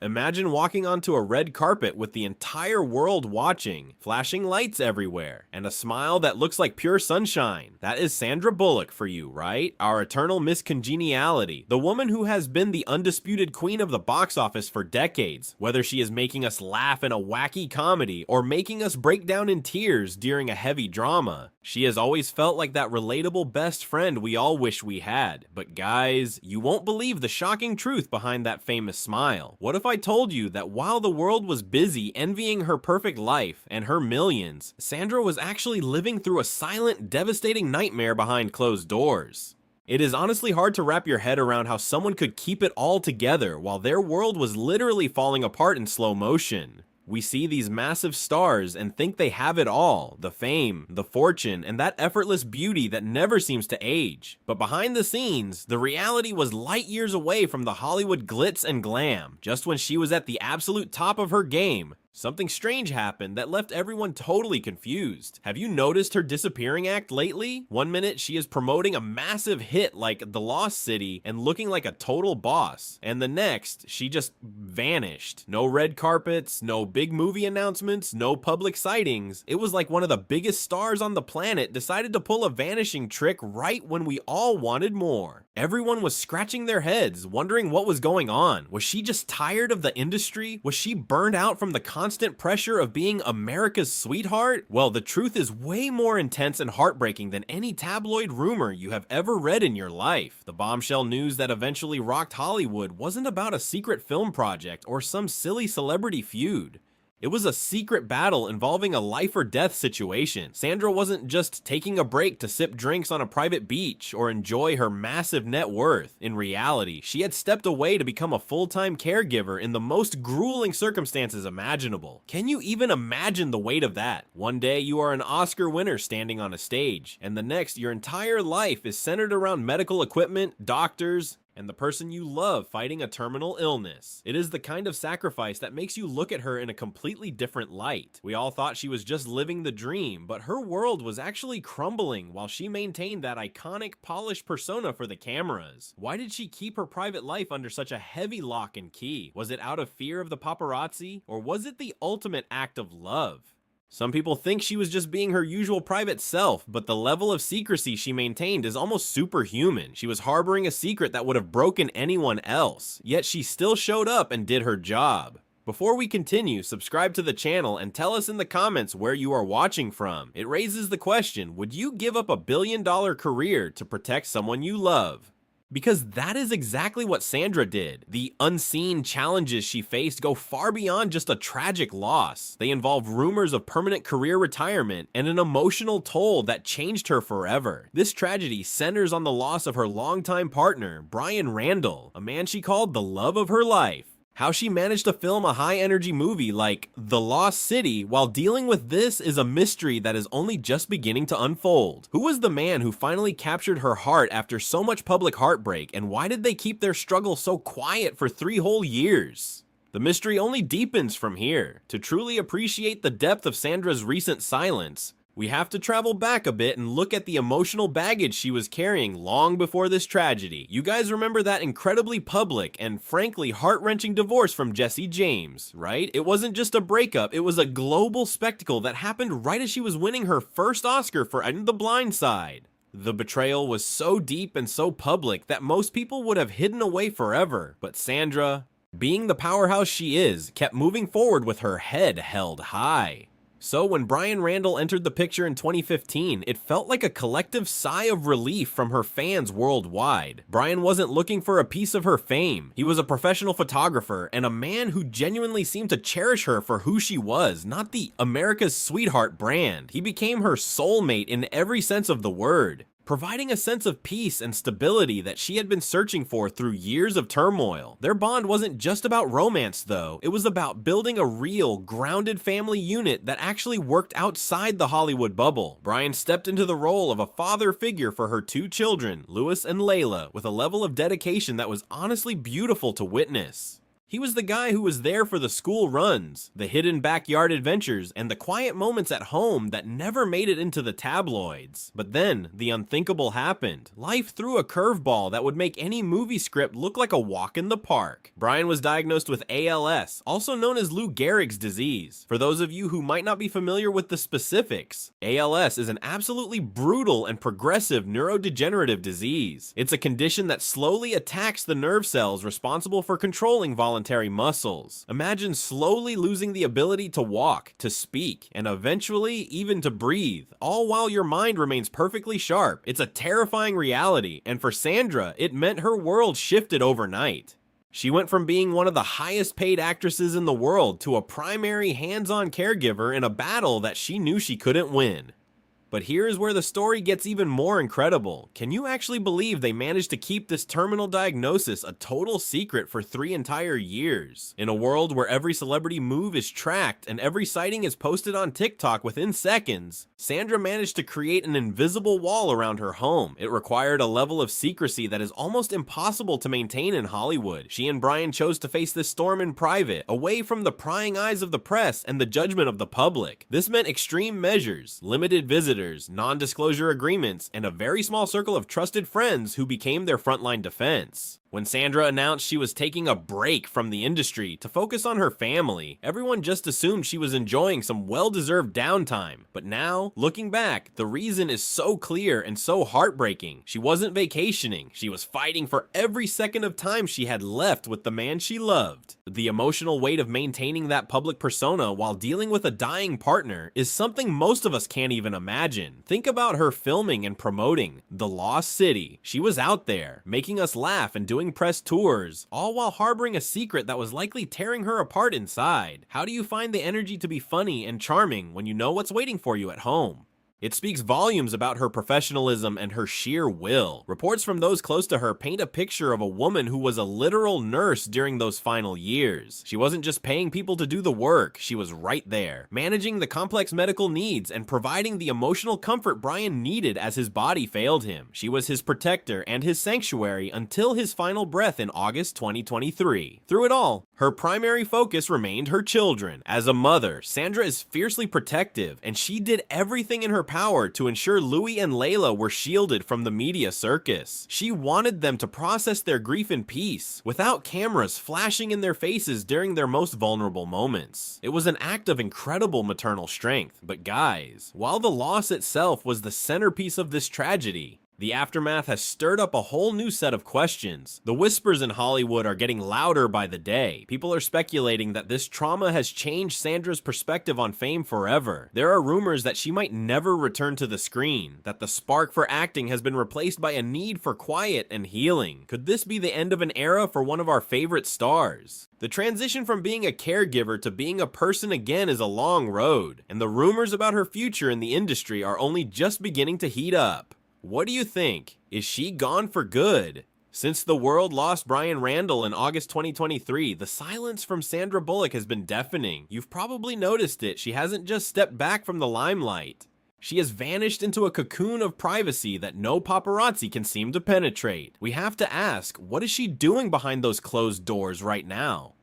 Imagine walking onto a red carpet with the entire world watching, flashing lights everywhere, and a smile that looks like pure sunshine. That is Sandra Bullock for you, right? Our eternal Miss Congeniality, the woman who has been the undisputed queen of the box office for decades, whether she is making us laugh in a wacky comedy or making us break down in tears during a heavy drama. She has always felt like that relatable best friend we all wish we had. But guys, you won't believe the shocking truth behind that famous smile. What if I told you that while the world was busy envying her perfect life and her millions, Sandra was actually living through a silent, devastating nightmare behind closed doors? It is honestly hard to wrap your head around how someone could keep it all together while their world was literally falling apart in slow motion. We see these massive stars and think they have it all, the fame, the fortune, and that effortless beauty that never seems to age. But behind the scenes, the reality was light years away from the Hollywood glitz and glam. Just when she was at the absolute top of her game, something strange happened that left everyone totally confused. Have you noticed her disappearing act lately? One minute she is promoting a massive hit like The Lost City and looking like a total boss, and the next she just vanished. No red carpets, no big movie announcements, no public sightings. It was like one of the biggest stars on the planet decided to pull a vanishing trick right when we all wanted more. Everyone was scratching their heads, wondering what was going on. Was she just tired of the industry? Was she burned out from the constant pressure of being America's sweetheart? Well, the truth is way more intense and heartbreaking than any tabloid rumor you have ever read in your life. The bombshell news that eventually rocked Hollywood wasn't about a secret film project or some silly celebrity feud. It was a secret battle involving a life or death situation. Sandra wasn't just taking a break to sip drinks on a private beach or enjoy her massive net worth. In reality, she had stepped away to become a full-time caregiver in the most grueling circumstances imaginable. Can you even imagine the weight of that? One day you are an Oscar winner standing on a stage, and the next your entire life is centered around medical equipment, doctors, and the person you love fighting a terminal illness. It is the kind of sacrifice that makes you look at her in a completely different light. We all thought she was just living the dream, but her world was actually crumbling while she maintained that iconic, polished persona for the cameras. Why did she keep her private life under such a heavy lock and key? Was it out of fear of the paparazzi, or was it the ultimate act of love? Some people think she was just being her usual private self, but the level of secrecy she maintained is almost superhuman. She was harboring a secret that would have broken anyone else, yet she still showed up and did her job. Before we continue, subscribe to the channel and tell us in the comments where you are watching from. It raises the question, would you give up a billion-dollar career to protect someone you love? Because that is exactly what Sandra did. The unseen challenges she faced go far beyond just a tragic loss. They involve rumors of permanent career retirement and an emotional toll that changed her forever. This tragedy centers on the loss of her longtime partner, Brian Randall, a man she called the love of her life. How she managed to film a high-energy movie like The Lost City while dealing with this is a mystery that is only just beginning to unfold. Who was the man who finally captured her heart after so much public heartbreak, and why did they keep their struggle so quiet for 3 whole years? The mystery only deepens from here. To truly appreciate the depth of Sandra's recent silence, we have to travel back a bit and look at the emotional baggage she was carrying long before this tragedy. You guys remember that incredibly public and frankly heart-wrenching divorce from Jesse James, right? It wasn't just a breakup, it was a global spectacle that happened right as she was winning her first Oscar for The Blind Side. The betrayal was so deep and so public that most people would have hidden away forever, but Sandra, being the powerhouse she is, kept moving forward with her head held high. So when Brian Randall entered the picture in 2015, it felt like a collective sigh of relief from her fans worldwide. Brian wasn't looking for a piece of her fame. He was a professional photographer and a man who genuinely seemed to cherish her for who she was, not the America's sweetheart brand. He became her soulmate in every sense of the word, providing a sense of peace and stability that she had been searching for through years of turmoil. Their bond wasn't just about romance though, it was about building a real, grounded family unit that actually worked outside the Hollywood bubble. Brian stepped into the role of a father figure for her 2 children, Louis and Layla, with a level of dedication that was honestly beautiful to witness. He was the guy who was there for the school runs, the hidden backyard adventures, and the quiet moments at home that never made it into the tabloids. But then, the unthinkable happened. Life threw a curveball that would make any movie script look like a walk in the park. Brian was diagnosed with ALS, also known as Lou Gehrig's disease. For those of you who might not be familiar with the specifics, ALS is an absolutely brutal and progressive neurodegenerative disease. It's a condition that slowly attacks the nerve cells responsible for controlling voluntary muscles. Imagine slowly losing the ability to walk, to speak, and eventually even to breathe, all while your mind remains perfectly sharp. It's a terrifying reality, and for Sandra, it meant her world shifted overnight. She went from being one of the highest paid actresses in the world to a primary hands-on caregiver in a battle that she knew she couldn't win. But here's where the story gets even more incredible. Can you actually believe they managed to keep this terminal diagnosis a total secret for 3 entire years? In a world where every celebrity move is tracked and every sighting is posted on TikTok within seconds, Sandra managed to create an invisible wall around her home. It required a level of secrecy that is almost impossible to maintain in Hollywood. She and Brian chose to face this storm in private, away from the prying eyes of the press and the judgment of the public. This meant extreme measures, limited visitors, non-disclosure agreements, and a very small circle of trusted friends who became their frontline defense. When Sandra announced she was taking a break from the industry to focus on her family, everyone just assumed she was enjoying some well-deserved downtime. But now, looking back, the reason is so clear and so heartbreaking. She wasn't vacationing, she was fighting for every second of time she had left with the man she loved. The emotional weight of maintaining that public persona while dealing with a dying partner is something most of us can't even imagine. Think about her filming and promoting The Lost City. She was out there, making us laugh and doing press tours, all while harboring a secret that was likely tearing her apart inside. How do you find the energy to be funny and charming when you know what's waiting for you at home? It speaks volumes about her professionalism and her sheer will. Reports from those close to her paint a picture of a woman who was a literal nurse during those final years. She wasn't just paying people to do the work, she was right there, managing the complex medical needs and providing the emotional comfort Brian needed as his body failed him. She was his protector and his sanctuary until his final breath in August 2023. Through it all, her primary focus remained her children. As a mother, Sandra is fiercely protective, and she did everything in her power to ensure Louis and Layla were shielded from the media circus. She wanted them to process their grief in peace, without cameras flashing in their faces during their most vulnerable moments. It was an act of incredible maternal strength. But guys, while the loss itself was the centerpiece of this tragedy, the aftermath has stirred up a whole new set of questions. The whispers in Hollywood are getting louder by the day. People are speculating that this trauma has changed Sandra's perspective on fame forever. There are rumors that she might never return to the screen, that the spark for acting has been replaced by a need for quiet and healing. Could this be the end of an era for one of our favorite stars? The transition from being a caregiver to being a person again is a long road, and the rumors about her future in the industry are only just beginning to heat up. What do you think? Is she gone for good? Since the world lost Brian Randall in August 2023, the silence from Sandra Bullock has been deafening. You've probably noticed it. She hasn't just stepped back from the limelight. She has vanished into a cocoon of privacy that no paparazzi can seem to penetrate. We have to ask, what is she doing behind those closed doors right now?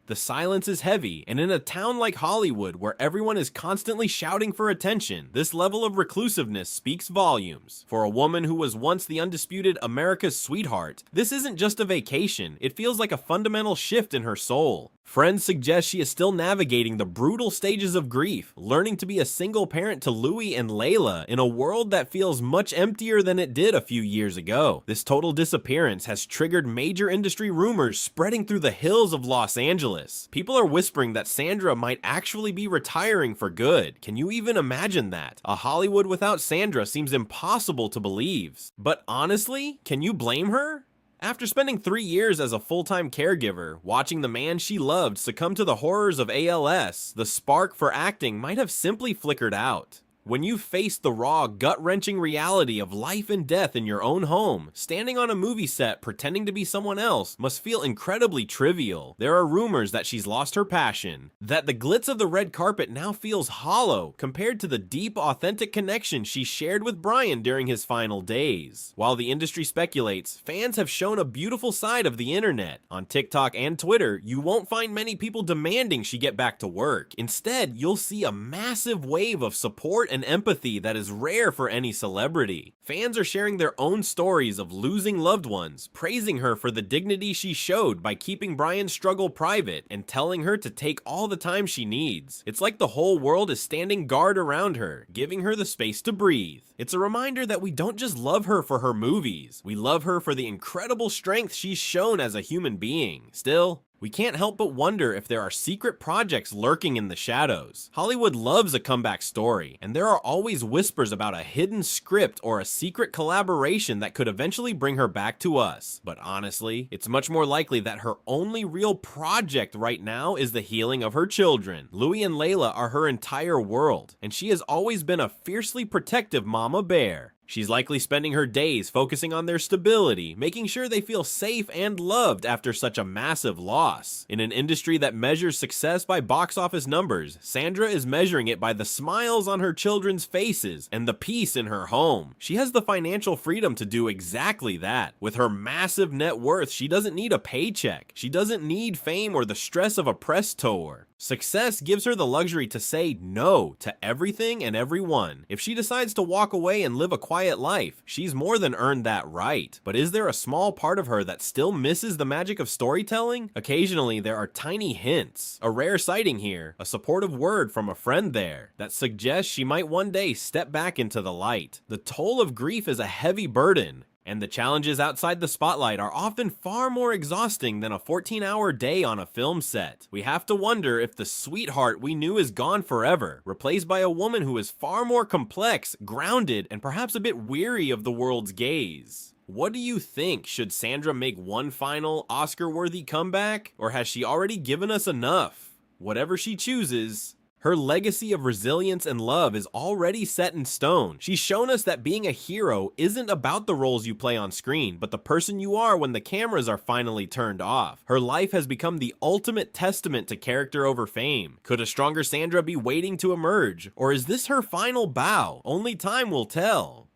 The silence is heavy, and in a town like Hollywood where everyone is constantly shouting for attention, this level of reclusiveness speaks volumes. For a woman who was once the undisputed America's sweetheart, this isn't just a vacation, it feels like a fundamental shift in her soul. Friends suggest she is still navigating the brutal stages of grief, learning to be a single parent to Louis and Layla in a world that feels much emptier than it did a few years ago. This total disappearance has triggered major industry rumors spreading through the hills of Los Angeles. People are whispering that Sandra might actually be retiring for good. Can you even imagine that? A Hollywood without Sandra seems impossible to believe. But honestly, can you blame her? After spending 3 years as a full-time caregiver, watching the man she loved succumb to the horrors of ALS, the spark for acting might have simply flickered out. When you face the raw, gut-wrenching reality of life and death in your own home, standing on a movie set pretending to be someone else must feel incredibly trivial. There are rumors that she's lost her passion, that the glitz of the red carpet now feels hollow compared to the deep, authentic connection she shared with Brian during his final days. While the industry speculates, fans have shown a beautiful side of the internet. On TikTok and Twitter, you won't find many people demanding she get back to work. Instead, you'll see a massive wave of support and empathy that is rare for any celebrity. Fans are sharing their own stories of losing loved ones, praising her for the dignity she showed by keeping Brian's struggle private and telling her to take all the time she needs. It's like the whole world is standing guard around her, giving her the space to breathe. It's a reminder that we don't just love her for her movies, we love her for the incredible strength she's shown as a human being. Still, we can't help but wonder if there are secret projects lurking in the shadows. Hollywood loves a comeback story, and there are always whispers about a hidden script or a secret collaboration that could eventually bring her back to us. But honestly, it's much more likely that her only real project right now is the healing of her children. Louie and Layla are her entire world, and she has always been a fiercely protective mama bear. She's likely spending her days focusing on their stability, making sure they feel safe and loved after such a massive loss. In an industry that measures success by box office numbers, Sandra is measuring it by the smiles on her children's faces and the peace in her home. She has the financial freedom to do exactly that. With her massive net worth, she doesn't need a paycheck. She doesn't need fame or the stress of a press tour. Success gives her the luxury to say no to everything and everyone. If she decides to walk away and live a quiet life, she's more than earned that right. But is there a small part of her that still misses the magic of storytelling? Occasionally, there are tiny hints. A rare sighting here, a supportive word from a friend there, that suggests she might one day step back into the light. The toll of grief is a heavy burden, and the challenges outside the spotlight are often far more exhausting than a 14-hour day on a film set. We have to wonder if the sweetheart we knew is gone forever, replaced by a woman who is far more complex, grounded, and perhaps a bit weary of the world's gaze. What do you think? Should Sandra make one final Oscar-worthy comeback? Or has she already given us enough? Whatever she chooses, her legacy of resilience and love is already set in stone. She's shown us that being a hero isn't about the roles you play on screen, but the person you are when the cameras are finally turned off. Her life has become the ultimate testament to character over fame. Could a stronger Sandra be waiting to emerge? Or is this her final bow? Only time will tell.